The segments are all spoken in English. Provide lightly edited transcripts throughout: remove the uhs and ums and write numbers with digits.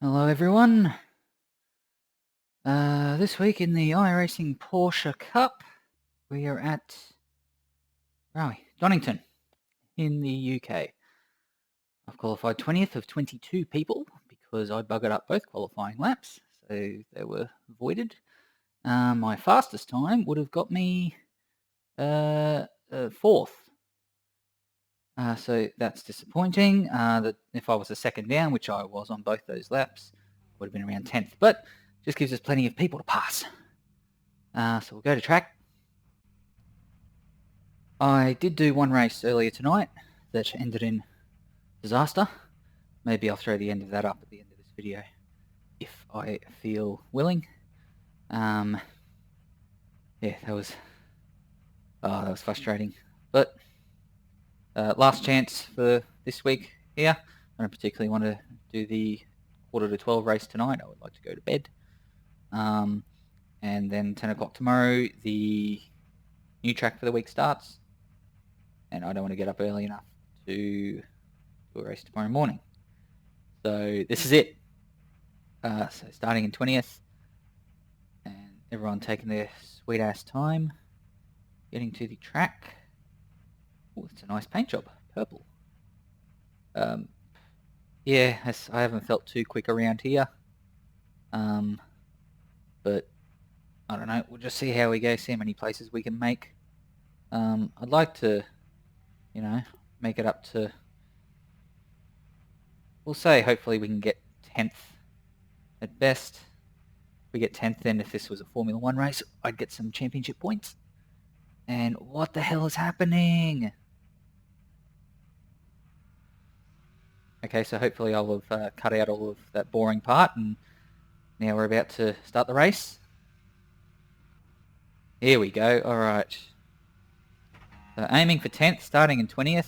Hello everyone. This week in the iRacing Porsche Cup, we are at Donington in the UK. I've qualified 20th of 22 people because I buggered up both qualifying laps, so they were voided. My fastest time would have got me 4th. So that's disappointing. That if I was a second down, which I was on both those laps, would have been around 10th. But just gives us plenty of people to pass. So we'll go to track. I did do one race earlier tonight that ended in disaster. Maybe I'll throw the end of that up at the end of this video if I feel willing. Yeah, that was frustrating. But last chance for this week here. I don't particularly want to do the 11:45 race tonight. I would like to go to bed. And then 10 o'clock tomorrow, the new track for the week starts. And I don't want to get up early enough to do a race tomorrow morning. So this is it. So starting in 20th, and everyone taking their sweet ass time getting to the track. Oh, it's a nice paint job, purple. Yeah, I haven't felt too quick around here. But I don't know. We'll just see how we go. See how many places we can make. I'd like to, make it up to. We'll say hopefully we can get 10th at best. If we get 10th, then if this was a Formula 1 race, I'd get some championship points. And what the hell is happening? Okay, so hopefully I'll have cut out all of that boring part, and now we're about to start the race. Here we go. All right. So aiming for 10th, starting in 20th.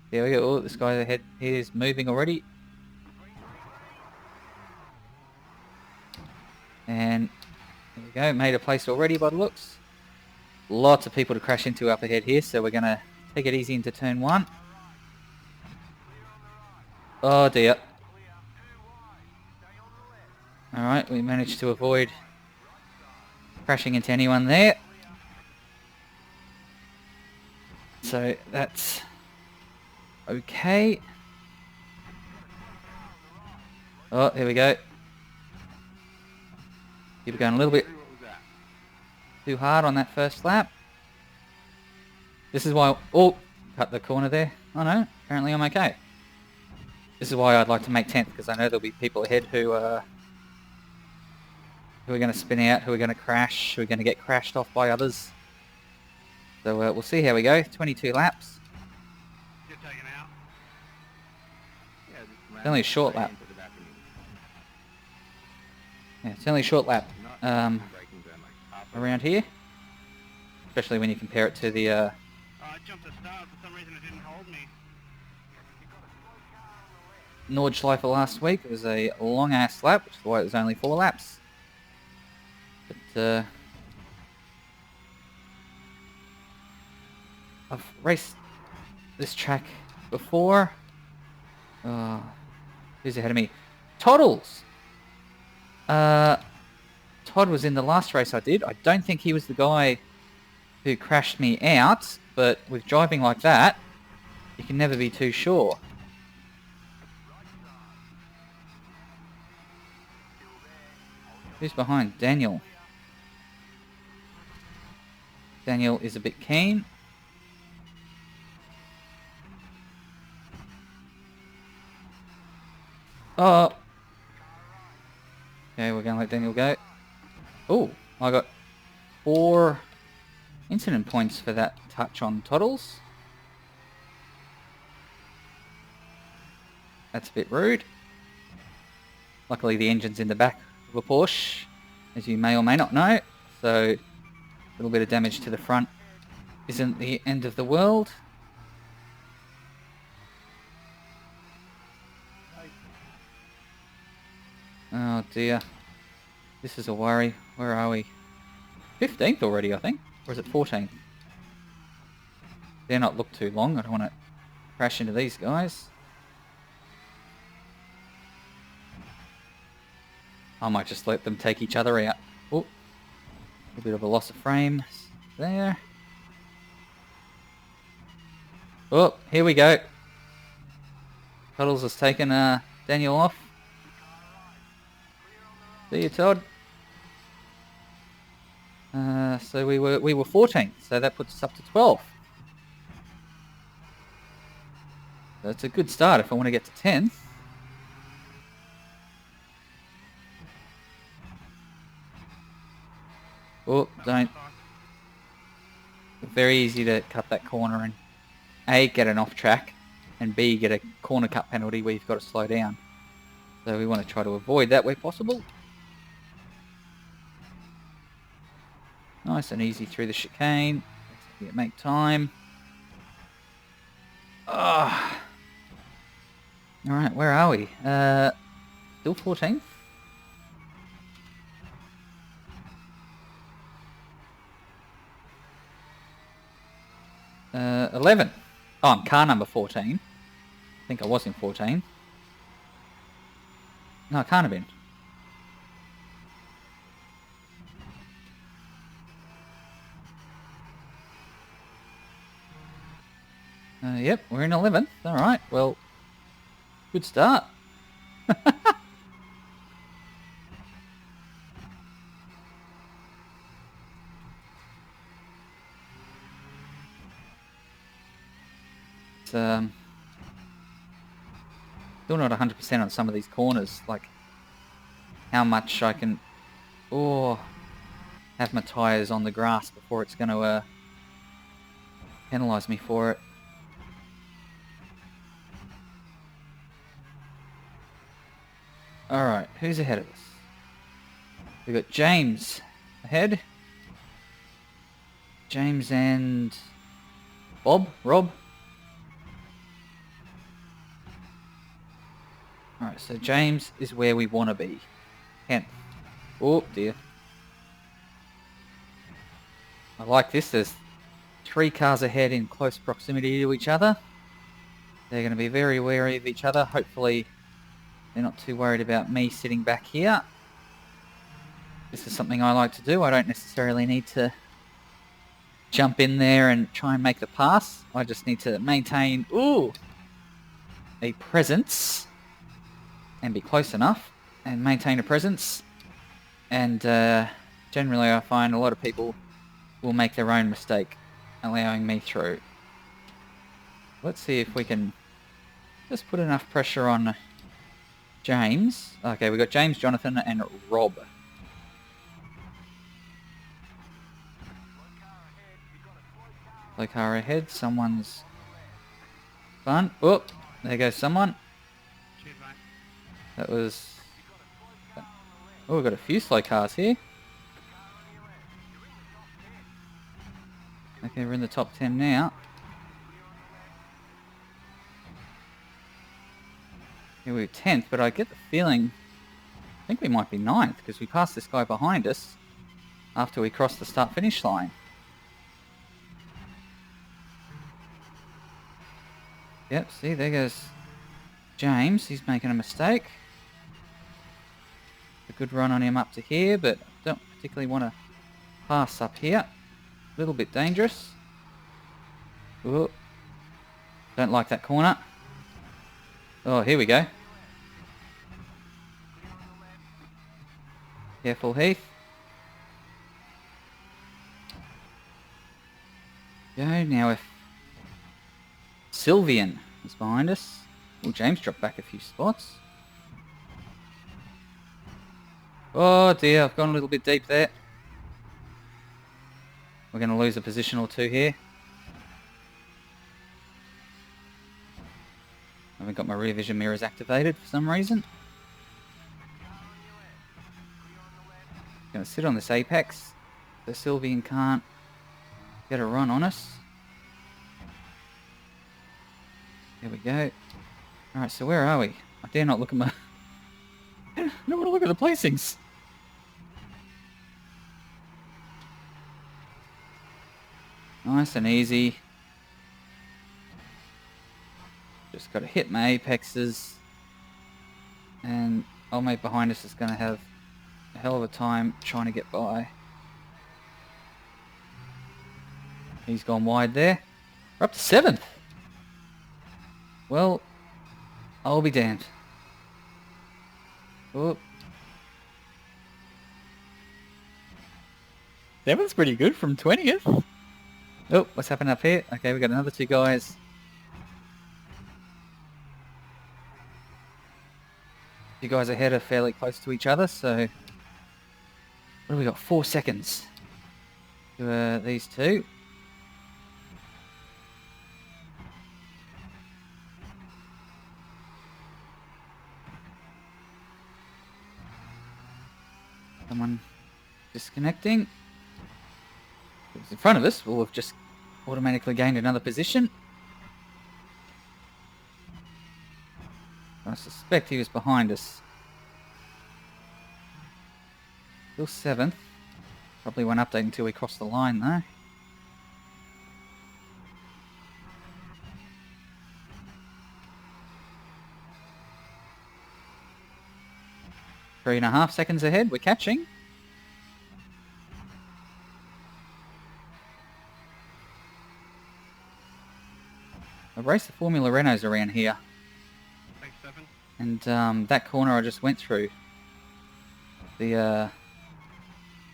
There we go. Oh, this guy ahead is moving already. And there we go. Made a place already by the looks. Lots of people to crash into up ahead here, so we're going to take it easy into turn 1. Oh dear. Alright, we managed to avoid crashing into anyone there. So that's okay. Oh, here we go. Keep it going a little bit too hard on that first lap. This is why... Oh, cut the corner there. Oh no, apparently I'm okay. This is why I'd like to make 10th, because I know there'll be people ahead who are going to spin out, who are going to crash, who are going to get crashed off by others. So we'll see how we go. 22 laps. It's only a short lap. Yeah, it's only a short lap around here, especially when you compare it to the. I jumped the start for some reason. It didn't hold me. Nordschleife last week. It was a long ass lap, which is why it was only 4 laps. But I've raced this track before. Who's ahead of me? Toddles! Todd was in the last race I did. I don't think he was the guy who crashed me out, but with driving like that, you can never be too sure. Who's behind? Daniel. Daniel is a bit keen. Oh. Okay, we're going to let Daniel go. Oh, I got 4 incident points for that touch on Toddles. That's a bit rude. Luckily the engine's in the back of a Porsche, as you may or may not know. So a little bit of damage to the front isn't the end of the world. Oh dear. This is a worry. Where are we? 15th already, I think. Or is it 14th? Dare not look too long. I don't want to crash into these guys. I might just let them take each other out. Oh, a bit of a loss of frame there. Oh, here we go. Puddles has taken Daniel off. See you, Todd. So we were 14, so that puts us up to 12. That's a good start if I want to get to 10. Oh, don't. Very easy to cut that corner and A, get an off track, and B, get a corner cut penalty where you've got to slow down. So we want to try to avoid that where possible. Nice and easy through the chicane. Make time. Oh. Alright, where are we? Still 14th? Uh, 11. Oh, I'm car number 14. I think I was in 14. No, I can't have been. Yep, we're in 11th. Alright, well, good start. Still not 100% on some of these corners, like how much I can have my tyres on the grass before it's going to penalise me for it. Alright, who's ahead of us? We've got James ahead. James and Rob. Alright, so James is where we want to be. 10th. Oh dear. I like this. There's 3 cars ahead in close proximity to each other. They're going to be very wary of each other. Hopefully they're not too worried about me sitting back here. This is something I like to do. I don't necessarily need to jump in there and try and make the pass. I just need to maintain a presence and be close enough and maintain a presence. And generally I find a lot of people will make their own mistake allowing me through. Let's see if we can just put enough pressure on James. Okay, we've got James, Jonathan and Rob. Slow car ahead. Someone's fun. Oh, there goes someone. That was... Oh, we've got a few slow cars here. Okay, we're in the top 10 now. Yeah, we're 10th, but I get the feeling... I think we might be 9th, because we passed this guy behind us after we crossed the start-finish line. Yep, see, there goes James. He's making a mistake. A good run on him up to here, but don't particularly want to pass up here. A little bit dangerous. Ooh. Don't like that corner. Oh, here we go. Careful, Heath. Go now if Sylvian is behind us. Well, James dropped back a few spots. Oh dear, I've gone a little bit deep there. We're going to lose a position or two here. I haven't got my rear vision mirrors activated for some reason. Going to sit on this apex so Sylvian can't get a run on us. There we go. Alright, so where are we? I dare not look at my... I don't want to look at the placings. Nice and easy. Just got to hit my apexes. And old mate behind us is going to have a hell of a time trying to get by. He's gone wide there. We're up to 7th. Well, I'll be damned. Oh. 7th's pretty good from 20th. Oh, what's happened up here? Okay, we got another 2 guys. You guys ahead are fairly close to each other, so what do we got? 4 seconds to these 2. Someone disconnecting. Who's in front of us? We'll have just automatically gained another position. I suspect he was behind us. Still 7th. Probably won't update until we cross the line though. Three and a half seconds ahead. We're catching. I've raced the Formula Renaults around here. And that corner I just went through, the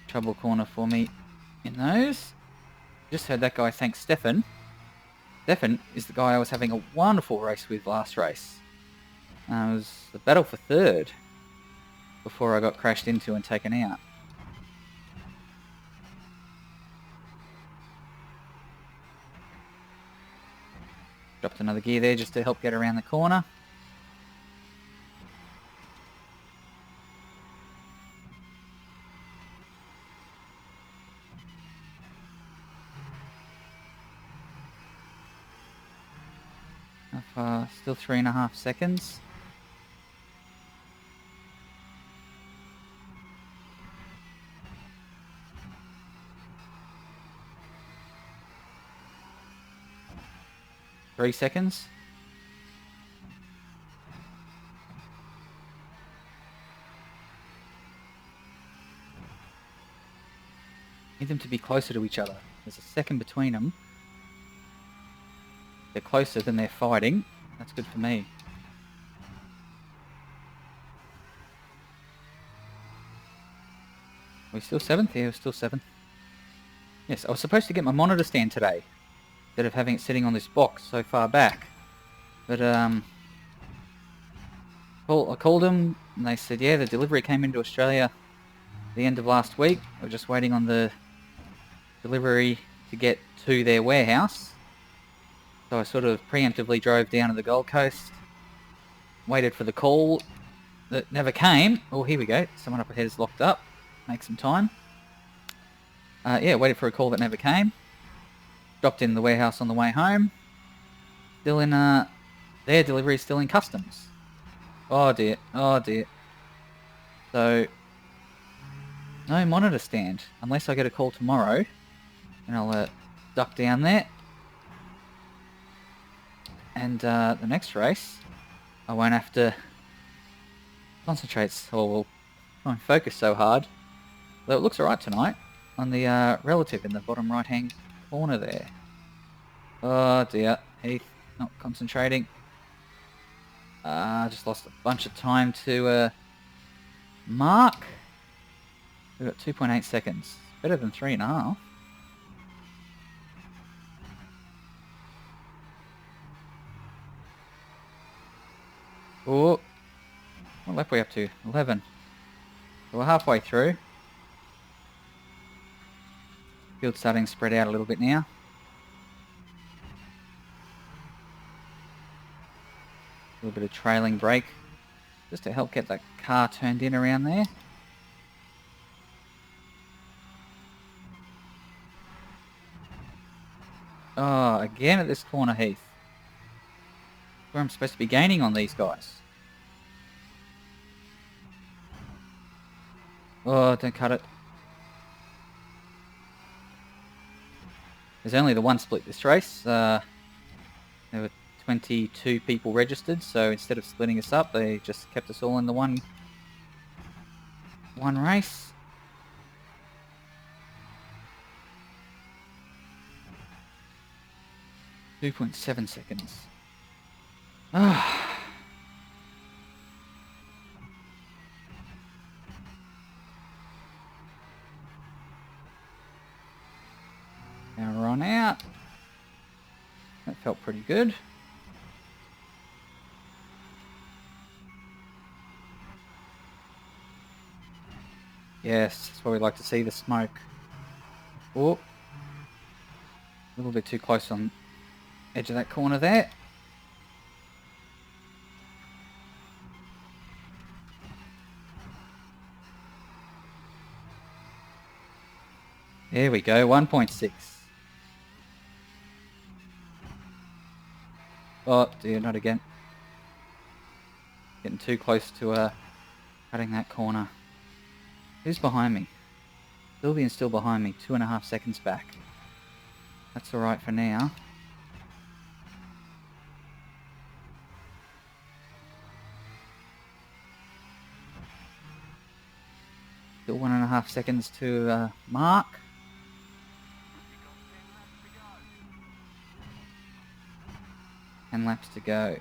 trouble corner for me in those. Just heard that guy thank Stefan. Stefan is the guy I was having a wonderful race with last race. It was the battle for 3rd before I got crashed into and taken out. Dropped another gear there just to help get around the corner. Still 3.5 seconds. Three seconds. Need them to be closer to each other. There's a second between them. They're closer than they're fighting. That's good for me. Are we still 7th? Yeah, we're still 7th. Yes, I was supposed to get my monitor stand today, instead of having it sitting on this box so far back. But I called them and they said, yeah, the delivery came into Australia the end of last week. We're just waiting on the delivery to get to their warehouse. So I sort of preemptively drove down to the Gold Coast, waited for the call that never came. Oh, here we go. Someone up ahead is locked up. Make some time. Yeah, waited for a call that never came. Dropped in the warehouse on the way home. Still in, their delivery is still in customs. Oh dear, oh dear. So, no monitor stand, unless I get a call tomorrow. And I'll duck down there. And the next race, I won't have to concentrate or try and focus so hard. Though it looks alright tonight on the relative in the bottom right hand corner there. Oh dear, Heath, not concentrating. Just lost a bunch of time to Mark. We've got 2.8 seconds. Better than 3.5. Oh, what lap are we up to? 11. So we're halfway through. Field's starting to spread out a little bit now. A little bit of trailing brake just to help get the car turned in around there. Oh, again at this corner, Heath. Where I'm supposed to be gaining on these guys. Oh, don't cut it. There's only the one split this race. There were 22 people registered, so instead of splitting us up, they just kept us all in the one one race. .7 seconds. Ah. Now we're on out. That felt pretty good. Yes, that's where we like to see the smoke. Oh, a little bit too close on the edge of that corner there. There we go, 1.6. Oh dear, not again. Getting too close to cutting that corner. Who's behind me? Sylvian's still behind me, 2.5 seconds back. That's alright for now. Still 1.5 seconds to mark. And laps to go.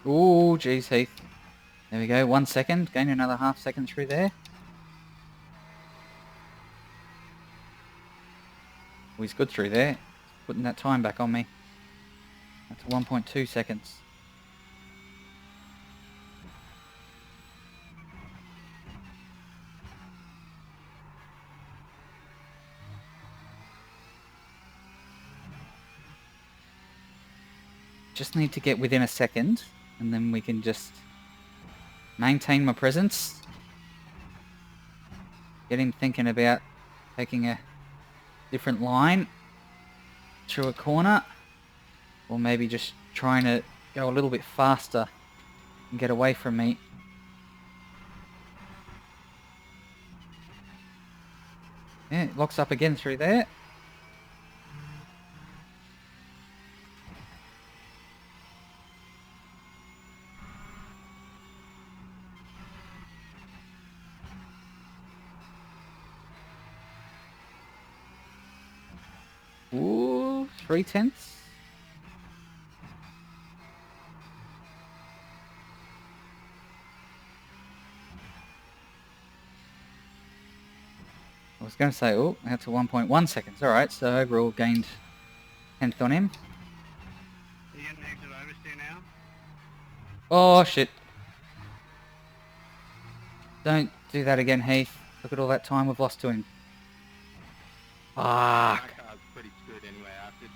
Ooh, geez, Heath. There we go, 1 second. Gain another half second through there. Oh, he's good through there. Putting that time back on me. That's 1.2 seconds. Just need to get within a second, and then we can just maintain my presence. Get him thinking about taking a different line through a corner, or maybe just trying to go a little bit faster and get away from me. Yeah, it locks up again through there. Ooh, 3/10. I was going to say, oh, that's a 1.1 seconds. All right, so overall gained 10th on him. Are you getting exit oversteer now? Oh, shit. Don't do that again, Heath. Look at all that time we've lost to him. Fuck. My car's pretty screwed anyway. I have to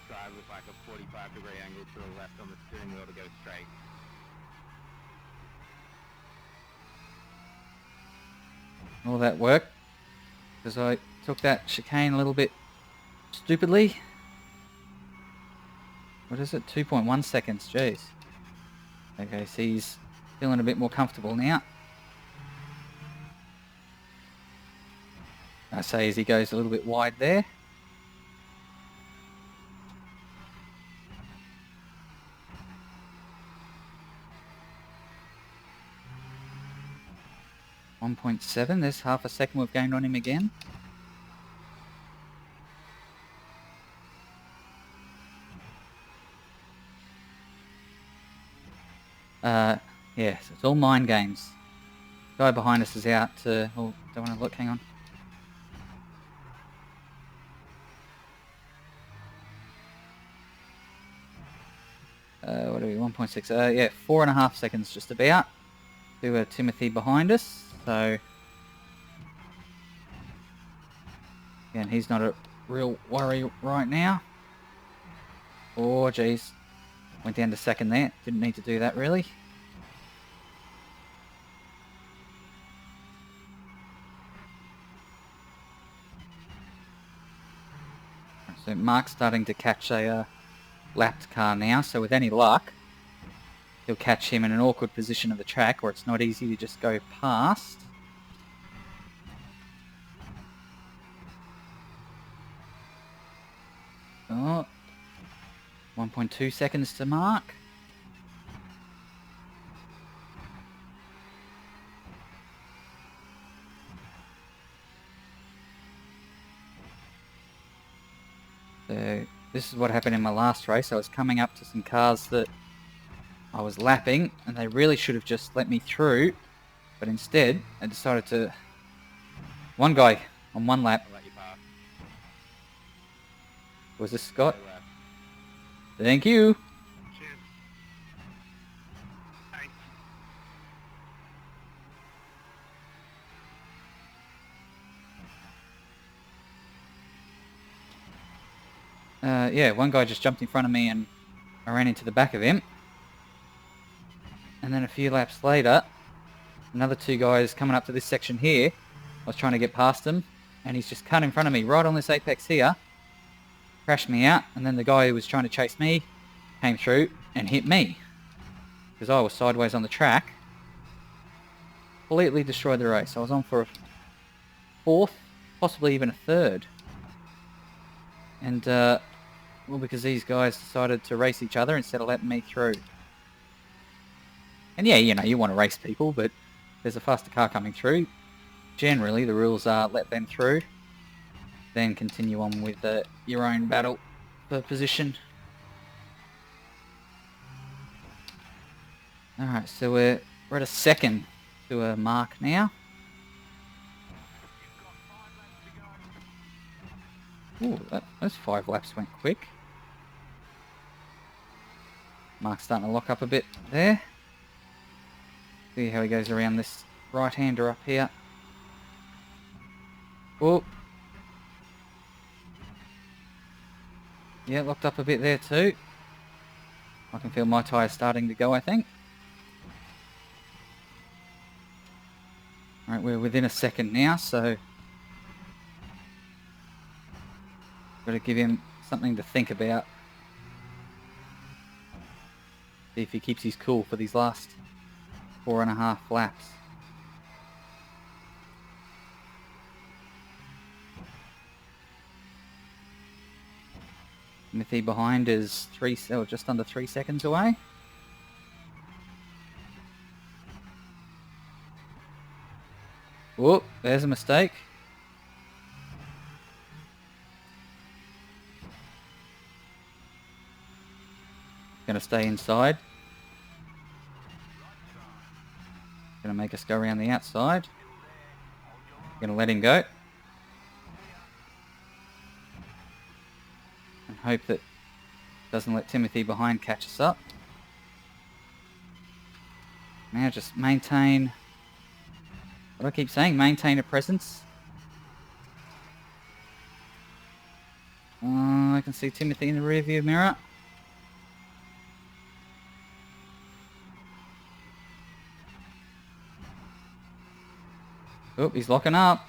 drive with like a 45-degree angle to the left on the steering wheel to go straight. All that work. Because I took that chicane a little bit stupidly. What is it? 2.1 seconds. Jeez. Okay, so he's feeling a bit more comfortable now. I say as he goes a little bit wide there. .7, there's half a second we've gained on him again. Yes, it's all mind games. Guy behind us is out. Oh, don't want to look, hang on. What are we, 1.6? Yeah, 4.5 seconds just about to Timothy behind us. So, again, he's not a real worry right now. Oh, geez. Went down to second there. Didn't need to do that, really. So Mark's starting to catch a lapped car now, so with any luck, he'll catch him in an awkward position of the track where it's not easy to just go past. Oh, 1.2 seconds to Mark. So this is what happened in my last race. I was coming up to some cars that I was lapping, and they really should have just let me through, but instead I decided to... One guy on one lap. I'll let you pass. Was this Scott? Go left. Thank you. Cheers. Thanks. Yeah, one guy just jumped in front of me and I ran into the back of him. And then a few laps later, another two guys coming up to this section here. I was trying to get past him, and he's just cut in front of me right on this apex here. Crashed me out, and then the guy who was trying to chase me came through and hit me. Because I was sideways on the track. Completely destroyed the race. I was on for a fourth, possibly even a third. And, well, because these guys decided to race each other instead of letting me through. And yeah, you know, you want to race people, but there's a faster car coming through. Generally, the rules are let them through, then continue on with your own battle for position. Alright, so we're at a second to a Mark now. Ooh, those 5 laps went quick. Mark's starting to lock up a bit there. See how he goes around this right-hander up here. Oh. Yeah, locked up a bit there too. I can feel my tyres starting to go, I think. Alright, we're within a second now, so... got to give him something to think about. See if he keeps his cool for these last 4.5 laps. Timothy behind is just under 3 seconds away. Whoop, there's a mistake. Gonna stay inside. Gonna make us go around the outside. Gonna let him go. And hope that doesn't let Timothy behind catch us up. Now just maintain, what do I keep saying? Maintain a presence. I can see Timothy in the rear view mirror. Oh, he's locking up.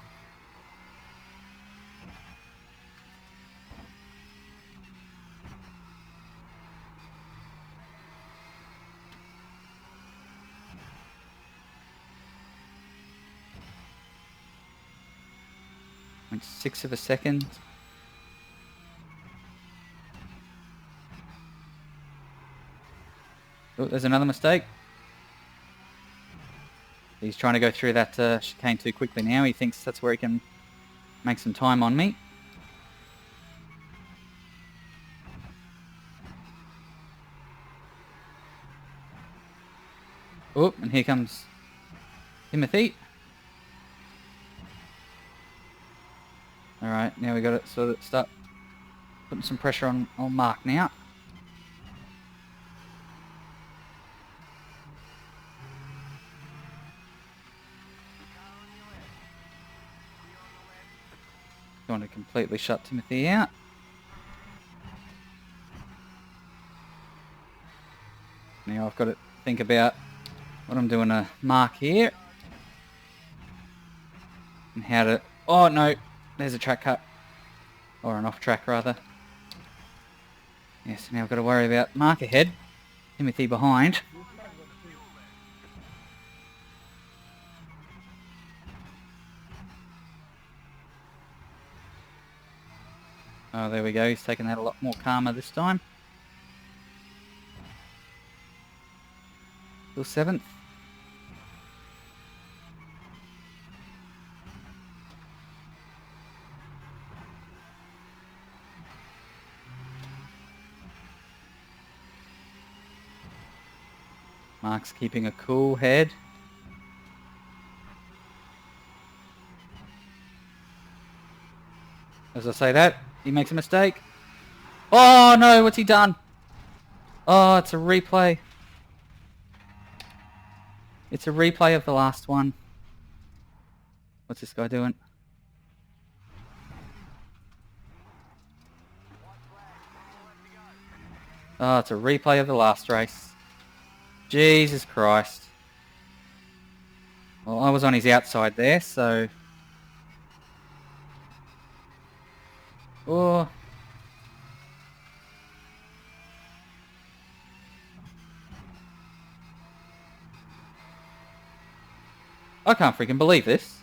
Went 1/6 of a second. Oh, there's another mistake. He's trying to go through that chicane too quickly now. He thinks that's where he can make some time on me. Oh, and here comes Timothy. Alright, now we got to sort of start putting some pressure on Mark now. Going to completely shut Timothy out. Now I've got to think about what I'm doing to Mark here. And how to... Oh no, there's a track cut. Or an off track rather. Yes, now I've got to worry about Mark ahead, Timothy behind. Oh, there we go. He's taking that a lot more calmer this time. Still 7th. Mark's keeping a cool head. As I say that, he makes a mistake. Oh no, what's he done? Oh, it's a replay. It's a replay of the last one. What's this guy doing? Oh, it's a replay of the last race. Jesus Christ. Well, I was on his outside there, so... Oh. I can't freaking believe this.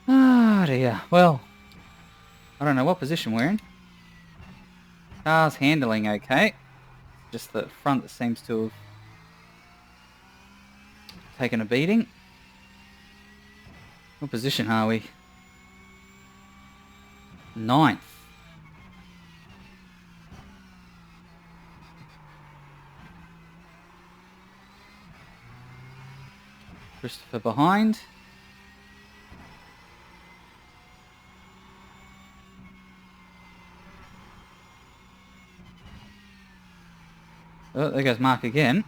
Oh dear. Well, I don't know what position we're in. Car's handling okay. Just the front that seems to have taken a beating. What position are we? 9th. Christopher behind. Oh, there goes Mark again.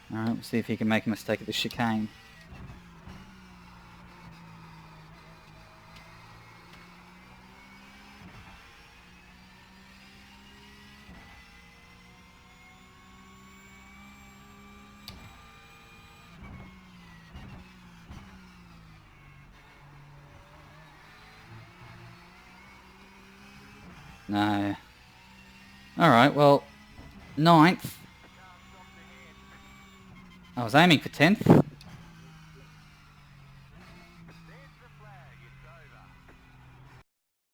Alright, we'll see if he can make a mistake at the chicane. No. Alright, well, 9th. I was aiming for 10th.